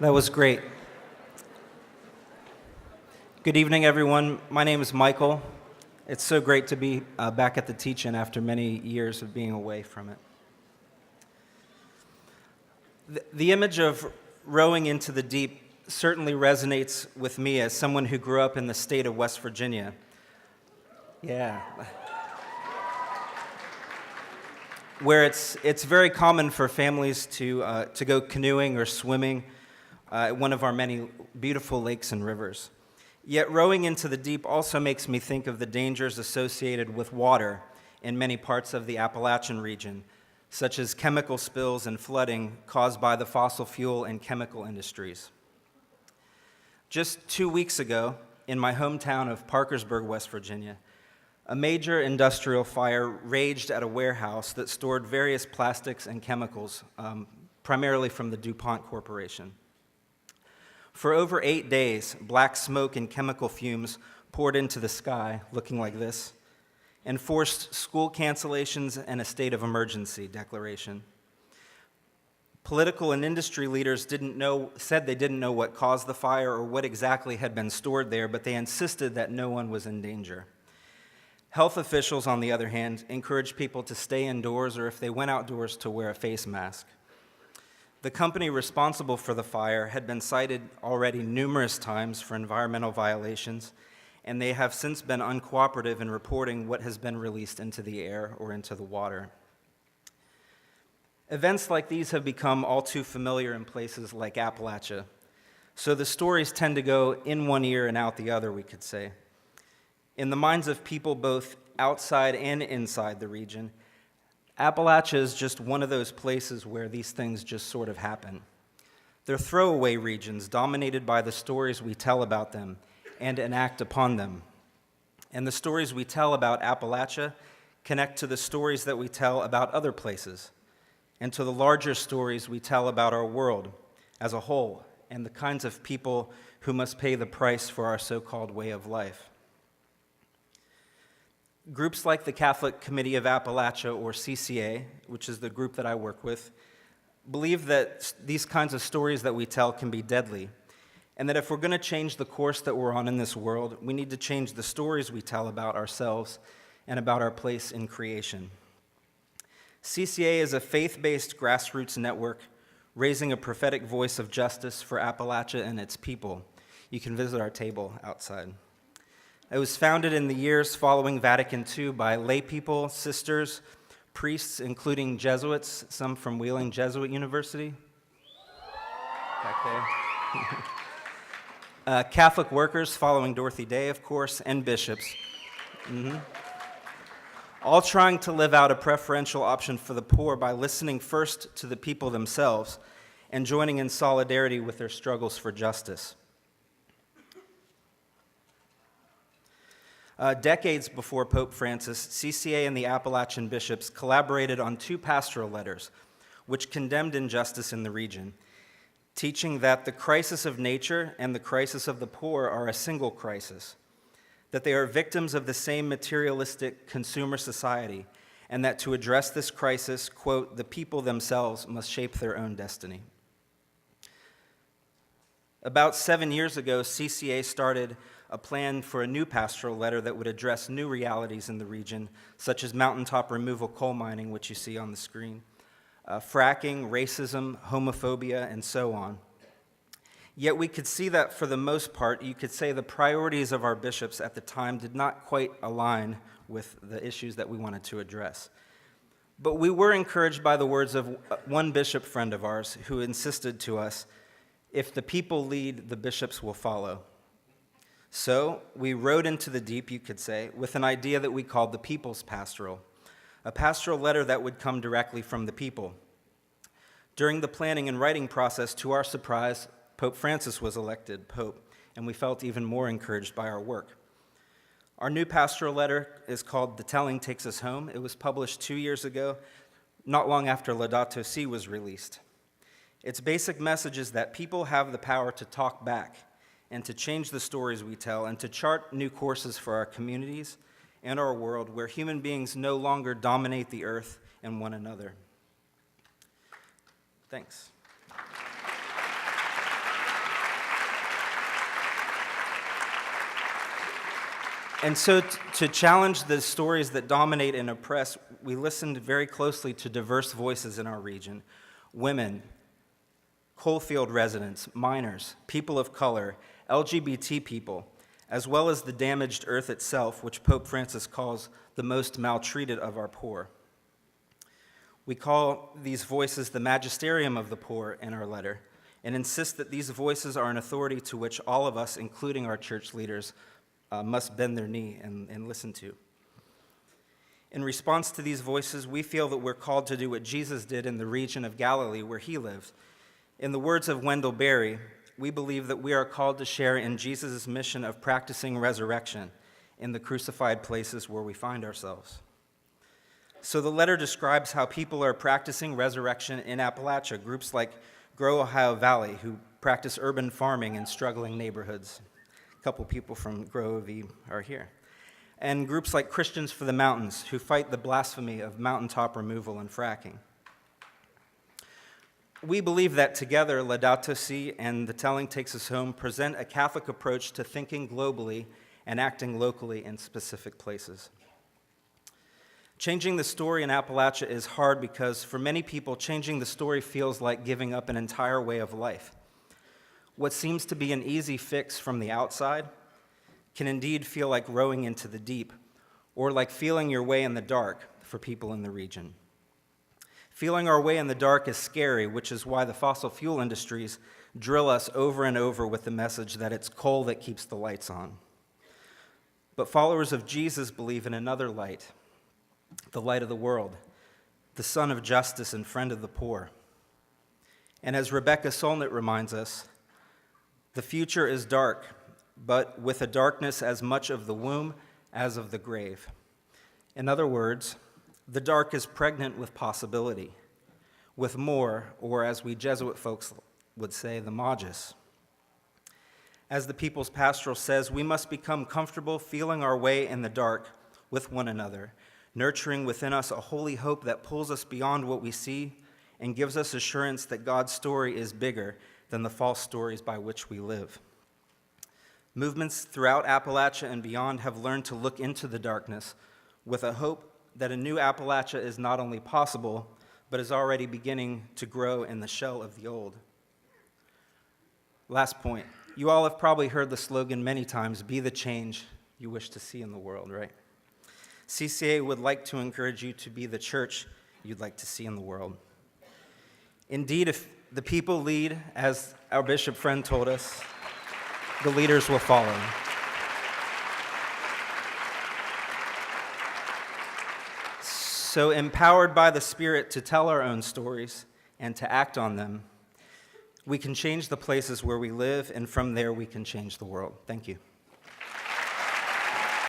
That was great. Good evening, everyone. My name is Michael. It's so great to be back at the Teach-In after many years of being away from it. The image of rowing into the deep certainly resonates with me as someone who grew up in the state of West Virginia. Yeah. Where it's very common for families to go canoeing or swimming at one of our many beautiful lakes and rivers. Yet rowing into the deep also makes me think of the dangers associated with water in many parts of the Appalachian region, such as chemical spills and flooding caused by the fossil fuel and chemical industries. Just 2 weeks ago, in my hometown of Parkersburg, West Virginia, a major industrial fire raged at a warehouse that stored various plastics and chemicals, primarily from the DuPont Corporation. For over 8 days, black smoke and chemical fumes poured into the sky, looking like this, and forced school cancellations and a state of emergency declaration. Political and industry leaders said they didn't know what caused the fire or what exactly had been stored there, but they insisted that no one was in danger. Health officials, on the other hand, encouraged people to stay indoors or if they went outdoors to wear a face mask. The company responsible for the fire had been cited already numerous times for environmental violations, and they have since been uncooperative in reporting what has been released into the air or into the water. Events like these have become all too familiar in places like Appalachia, so the stories tend to go in one ear and out the other, we could say. In the minds of people both outside and inside the region, Appalachia is just one of those places where these things just sort of happen. They're throwaway regions dominated by the stories we tell about them and enact upon them. And the stories we tell about Appalachia connect to the stories that we tell about other places and to the larger stories we tell about our world as a whole and the kinds of people who must pay the price for our so-called way of life. Groups like the Catholic Committee of Appalachia, or CCA, which is the group that I work with, believe that these kinds of stories that we tell can be deadly, and that if we're going to change the course that we're on in this world, we need to change the stories we tell about ourselves and about our place in creation. CCA is a faith-based grassroots network raising a prophetic voice of justice for Appalachia and its people. You can visit our table outside. It was founded in the years following Vatican II by lay people, sisters, priests, including Jesuits, some from Wheeling Jesuit University, back there. Catholic workers following Dorothy Day, of course, and bishops. All trying to live out a preferential option for the poor by listening first to the people themselves and joining in solidarity with their struggles for justice. Decades before Pope Francis, CCA and the Appalachian bishops collaborated on 2 pastoral letters, which condemned injustice in the region, teaching that the crisis of nature and the crisis of the poor are a single crisis, that they are victims of the same materialistic consumer society, and that to address this crisis, quote, the people themselves must shape their own destiny. About 7 years ago, CCA started a plan for a new pastoral letter that would address new realities in the region, such as mountaintop removal coal mining, which you see on the screen, fracking, racism, homophobia, and so on. Yet we could see that for the most part, you could say the priorities of our bishops at the time did not quite align with the issues that we wanted to address. But we were encouraged by the words of one bishop friend of ours who insisted to us, if the people lead, the bishops will follow. So we rode into the deep, you could say, with an idea that we called the People's Pastoral, a pastoral letter that would come directly from the people. During the planning and writing process, to our surprise, Pope Francis was elected Pope, and we felt even more encouraged by our work. Our new pastoral letter is called The Telling Takes Us Home. It was published 2 years ago, not long after Laudato Si was released. Its basic message is that people have the power to talk back and to change the stories we tell and to chart new courses for our communities and our world where human beings no longer dominate the earth and one another. Thanks. And so to challenge the stories that dominate and oppress, we listened very closely to diverse voices in our region: women, coalfield residents, miners, people of color, LGBT people, as well as the damaged earth itself, which Pope Francis calls the most maltreated of our poor. We call these voices the magisterium of the poor in our letter, and insist that these voices are an authority to which all of us, including our church leaders, must bend their knee and listen to. In response to these voices, we feel that we're called to do what Jesus did in the region of Galilee where he lived. In the words of Wendell Berry, we believe that we are called to share in Jesus' mission of practicing resurrection in the crucified places where we find ourselves. So the letter describes how people are practicing resurrection in Appalachia, groups like Grow Ohio Valley, who practice urban farming in struggling neighborhoods. A couple people from Grow OV are here. And groups like Christians for the Mountains, who fight the blasphemy of mountaintop removal and fracking. We believe that together, Laudato Si and The Telling Takes Us Home present a Catholic approach to thinking globally and acting locally in specific places. Changing the story in Appalachia is hard because for many people, changing the story feels like giving up an entire way of life. What seems to be an easy fix from the outside can indeed feel like rowing into the deep, or like feeling your way in the dark for people in the region. Feeling our way in the dark is scary, which is why the fossil fuel industries drill us over and over with the message that it's coal that keeps the lights on. But followers of Jesus believe in another light, the light of the world, the Son of justice and friend of the poor. And as Rebecca Solnit reminds us, the future is dark, but with a darkness as much of the womb as of the grave. In other words, the dark is pregnant with possibility, with more, or as we Jesuit folks would say, the magis. As the People's Pastoral says, we must become comfortable feeling our way in the dark with one another, nurturing within us a holy hope that pulls us beyond what we see and gives us assurance that God's story is bigger than the false stories by which we live. Movements throughout Appalachia and beyond have learned to look into the darkness with a hope that a new Appalachia is not only possible, but is already beginning to grow in the shell of the old. Last point. You all have probably heard the slogan many times, be the change you wish to see in the world, right? CCA would like to encourage you to be the church you'd like to see in the world. Indeed, if the people lead, as our bishop friend told us, the leaders will follow. So, empowered by the Spirit to tell our own stories and to act on them, we can change the places where we live, and from there we can change the world. Thank you.